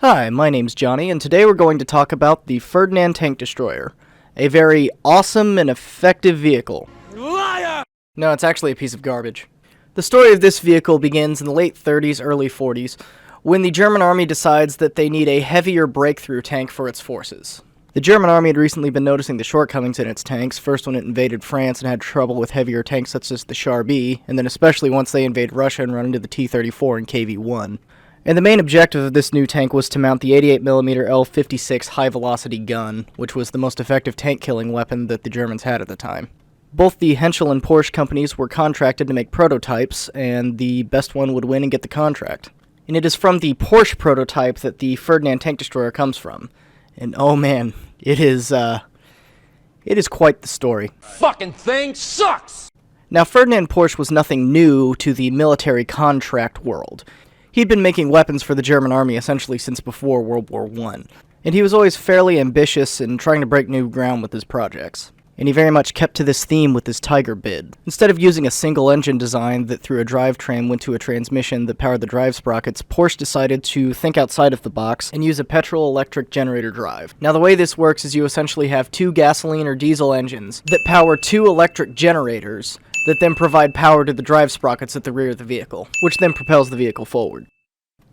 Hi, my name's Johnny, and today we're going to talk about the Ferdinand tank destroyer. A very awesome and effective vehicle. Liar! No, it's actually a piece of garbage. The story of this vehicle begins in the late 30s, early 40s, when the German army decides that they need a heavier breakthrough tank for its forces. The German army had recently been noticing the shortcomings in its tanks, first when it invaded France and had trouble with heavier tanks such as the Char B, and then especially once they invade Russia and run into the T-34 and KV-1. And the main objective of this new tank was to mount the 88mm L56 high-velocity gun, which was the most effective tank-killing weapon that the Germans had at the time. Both the Henschel and Porsche companies were contracted to make prototypes, and the best one would win and get the contract. And it is from the Porsche prototype that the Ferdinand tank destroyer comes from. And oh man, it is quite the story. Fucking thing sucks! Now, Ferdinand Porsche was nothing new to the military contract world. He'd been making weapons for the German army essentially since before World War I, and he was always fairly ambitious and trying to break new ground with his projects. And he very much kept to this theme with his Tiger bid. Instead of using a single engine design that through a drivetrain went to a transmission that powered the drive sprockets, Porsche decided to think outside of the box and use a petrol-electric generator drive. Now the way this works is you essentially have two gasoline or diesel engines that power two electric generators that then provide power to the drive sprockets at the rear of the vehicle, which then propels the vehicle forward.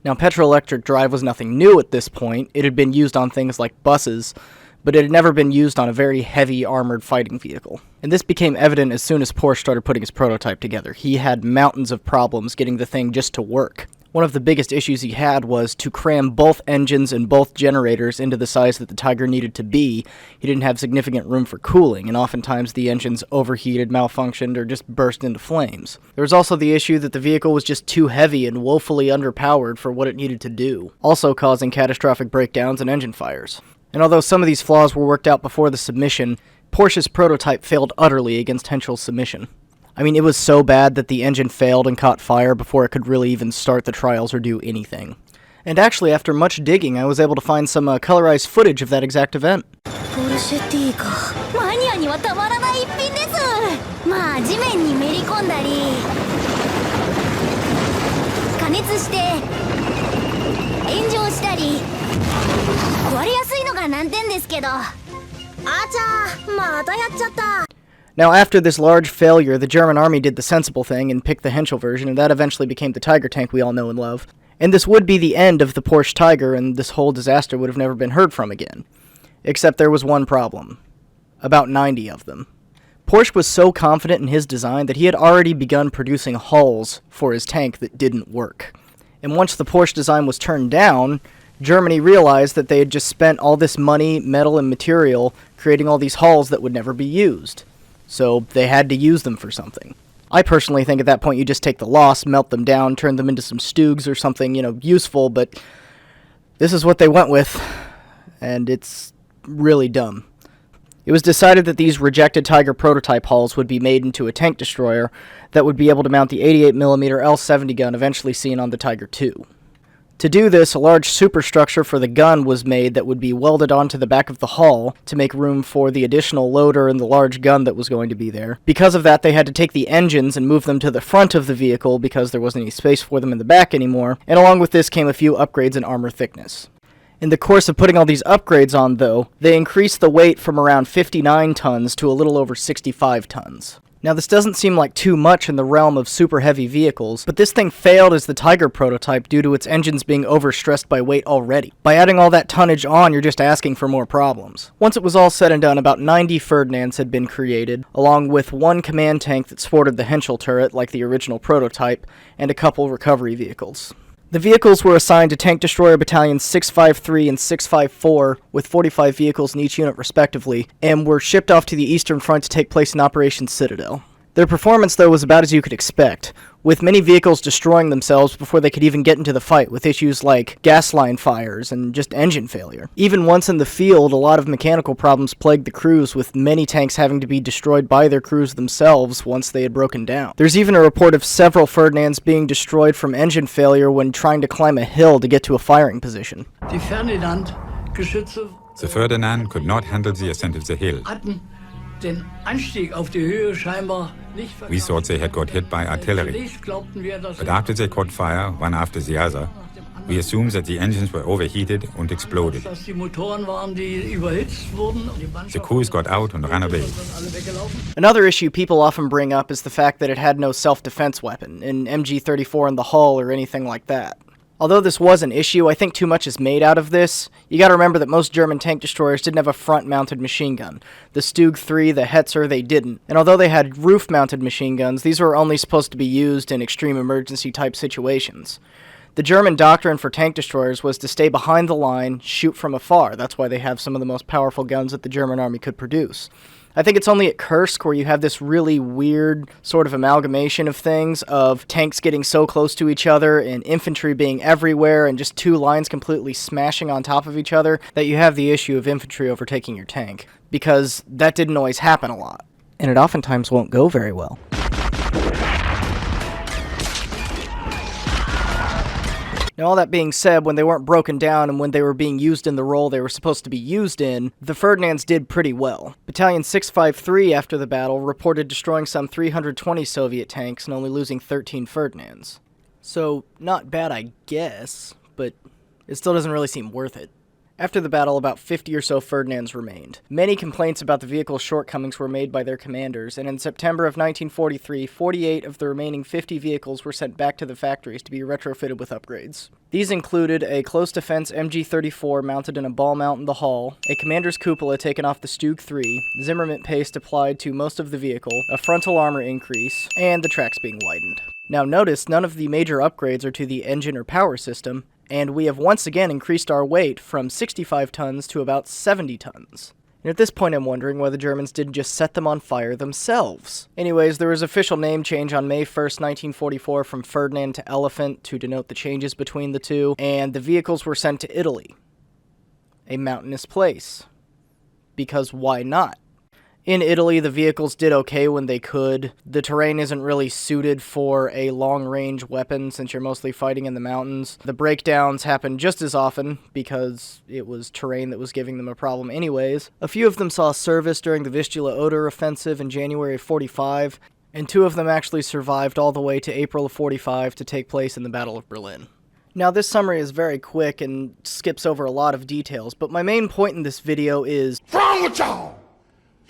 Now, petrol-electric drive was nothing new at this point. It had been used on things like buses, but it had never been used on a very heavy armored fighting vehicle. And this became evident as soon as Porsche started putting his prototype together. He had mountains of problems getting the thing just to work. One of the biggest issues he had was to cram both engines and both generators into the size that the Tiger needed to be. He didn't have significant room for cooling, and oftentimes the engines overheated, malfunctioned, or just burst into flames. There was also the issue that the vehicle was just too heavy and woefully underpowered for what it needed to do, also causing catastrophic breakdowns and engine fires. And although some of these flaws were worked out before the submission, Porsche's prototype failed utterly against Henschel's submission. I mean, it was so bad that the engine failed and caught fire before it could really even start the trials or do anything. And actually, after much digging, I was able to find some colorized footage of that exact event. Porsche Tiger. マニアにはたまらない一品です。まあ地面にめり込んだり加熱して炎上したり壊れやすいのが難点ですけど。あちゃー、またやっちゃった。Now, after this large failure, the German army did the sensible thing and picked the Henschel version, and that eventually became the Tiger tank we all know and love. And this would be the end of the Porsche Tiger, and this whole disaster would have never been heard from again. Except there was one problem. About 90 of them. Porsche was so confident in his design that he had already begun producing hulls for his tank that didn't work. And once the Porsche design was turned down, Germany realized that they had just spent all this money, metal, and material creating all these hulls that would never be used. So they had to use them for something. I personally think at that point you just take the loss, melt them down, turn them into some Stoogs or something, useful, but this is what they went with, and it's really dumb. It was decided that these rejected Tiger prototype hulls would be made into a tank destroyer that would be able to mount the 88mm L70 gun eventually seen on the Tiger II. To do this, a large superstructure for the gun was made that would be welded onto the back of the hull to make room for the additional loader and the large gun that was going to be there. Because of that, they had to take the engines and move them to the front of the vehicle because there wasn't any space for them in the back anymore, and along with this came a few upgrades in armor thickness. In the course of putting all these upgrades on, though, they increased the weight from around 59 tons to a little over 65 tons. Now, this doesn't seem like too much in the realm of super heavy vehicles, but this thing failed as the Tiger prototype due to its engines being overstressed by weight already. By adding all that tonnage on, you're just asking for more problems. Once it was all said and done, about 90 Ferdinands had been created, along with one command tank that sported the Henschel turret like the original prototype, and a couple recovery vehicles. The vehicles were assigned to Tank Destroyer Battalions 653 and 654, with 45 vehicles in each unit respectively, and were shipped off to the Eastern Front to take place in Operation Citadel. Their performance, though, was about as you could expect, with many vehicles destroying themselves before they could even get into the fight, with issues like gas line fires and just engine failure. Even once in the field, a lot of mechanical problems plagued the crews, with many tanks having to be destroyed by their crews themselves once they had broken down. There's even a report of several Ferdinands being destroyed from engine failure when trying to climb a hill to get to a firing position. The Ferdinand could not handle the ascent of the hill. We thought they had got hit by artillery, but after they caught fire, one after the other, We assume that the engines were overheated and exploded. Dass die Motoren waren, die überhitzt wurden. The crews got out and ran away. Another issue people often bring up is the fact that it had no self-defense weapon, an MG-34 in the hull or anything like that. Although this was an issue, I think too much is made out of this. You gotta remember that most German tank destroyers didn't have a front-mounted machine gun. The Stug 3, the Hetzer, they didn't. And although they had roof-mounted machine guns, these were only supposed to be used in extreme emergency-type situations. The German doctrine for tank destroyers was to stay behind the line, shoot from afar. That's why they have some of the most powerful guns that the German army could produce. I think it's only at Kursk where you have this really weird sort of amalgamation of things, of tanks getting so close to each other and infantry being everywhere and just two lines completely smashing on top of each other, that you have the issue of infantry overtaking your tank. Because that didn't always happen a lot. And it oftentimes won't go very well. Now, all that being said, when they weren't broken down and when they were being used in the role they were supposed to be used in, the Ferdinands did pretty well. Battalion 653, after the battle, reported destroying some 320 Soviet tanks and only losing 13 Ferdinands. So, not bad, I guess, but it still doesn't really seem worth it. After the battle, about 50 or so Ferdinands remained. Many complaints about the vehicle's shortcomings were made by their commanders, and in September of 1943, 48 of the remaining 50 vehicles were sent back to the factories to be retrofitted with upgrades. These included a close defense MG-34 mounted in a ball mount in the hull, a commander's cupola taken off the Stug 3, Zimmermann paste applied to most of the vehicle, a frontal armor increase, and the tracks being widened. Now notice, none of the major upgrades are to the engine or power system, and we have once again increased our weight from 65 tons to about 70 tons. And at this point I'm wondering why the Germans didn't just set them on fire themselves. Anyways, there was official name change on May 1st, 1944 from Ferdinand to Elephant to denote the changes between the two, and the vehicles were sent to Italy, a mountainous place. Because why not? In Italy, the vehicles did okay when they could. The terrain isn't really suited for a long-range weapon since you're mostly fighting in the mountains. The breakdowns happened just as often because it was terrain that was giving them a problem anyways. A few of them saw service during the Vistula Oder offensive in January of 45, and 2 of them actually survived all the way to April of 45 to take place in the Battle of Berlin. Now, this summary is very quick and skips over a lot of details, but my main point in this video is, What's wrong with y'all?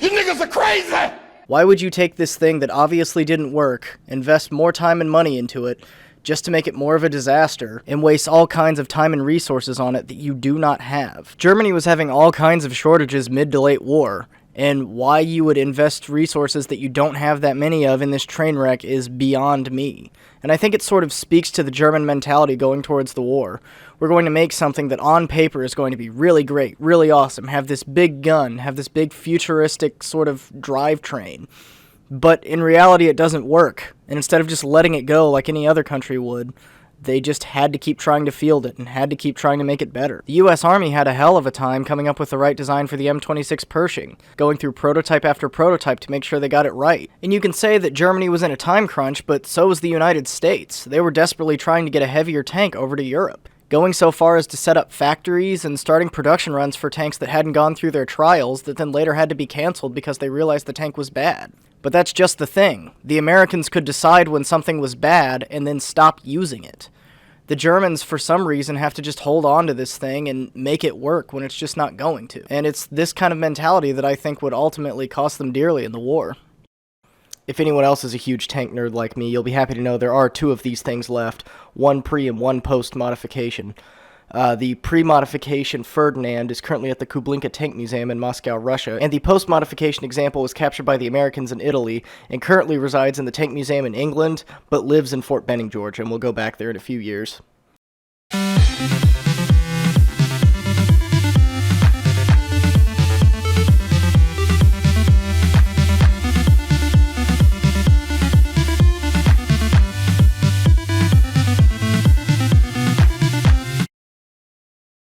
You niggas are crazy! why would you take this thing that obviously didn't work, invest more time and money into it, just to make it more of a disaster, and waste all kinds of time and resources on it that you do not have? Germany was having all kinds of shortages mid to late war, and why you would invest resources that you don't have that many of in this train wreck is beyond me. And I think it sort of speaks to the German mentality going towards the war. We're going to make something that on paper is going to be really great, really awesome, have this big gun, have this big futuristic sort of drivetrain. But in reality, it doesn't work. And instead of just letting it go like any other country would, they just had to keep trying to field it and had to keep trying to make it better. The US Army had a hell of a time coming up with the right design for the M26 Pershing, going through prototype after prototype to make sure they got it right. And you can say that Germany was in a time crunch, but so was the United States. They were desperately trying to get a heavier tank over to Europe, going so far as to set up factories and starting production runs for tanks that hadn't gone through their trials that then later had to be canceled because they realized the tank was bad. But that's just the thing. The Americans could decide when something was bad and then stop using it. The Germans, for some reason, have to just hold on to this thing and make it work when it's just not going to. And it's this kind of mentality that I think would ultimately cost them dearly in the war. If anyone else is a huge tank nerd like me, you'll be happy to know there are 2 of these things left, one pre and one post modification. The pre-modification Ferdinand is currently at the Kublinka Tank Museum in Moscow, Russia, and the post-modification example was captured by the Americans in Italy and currently resides in the Tank Museum in England, but lives in Fort Benning, Georgia, and will go back there in a few years.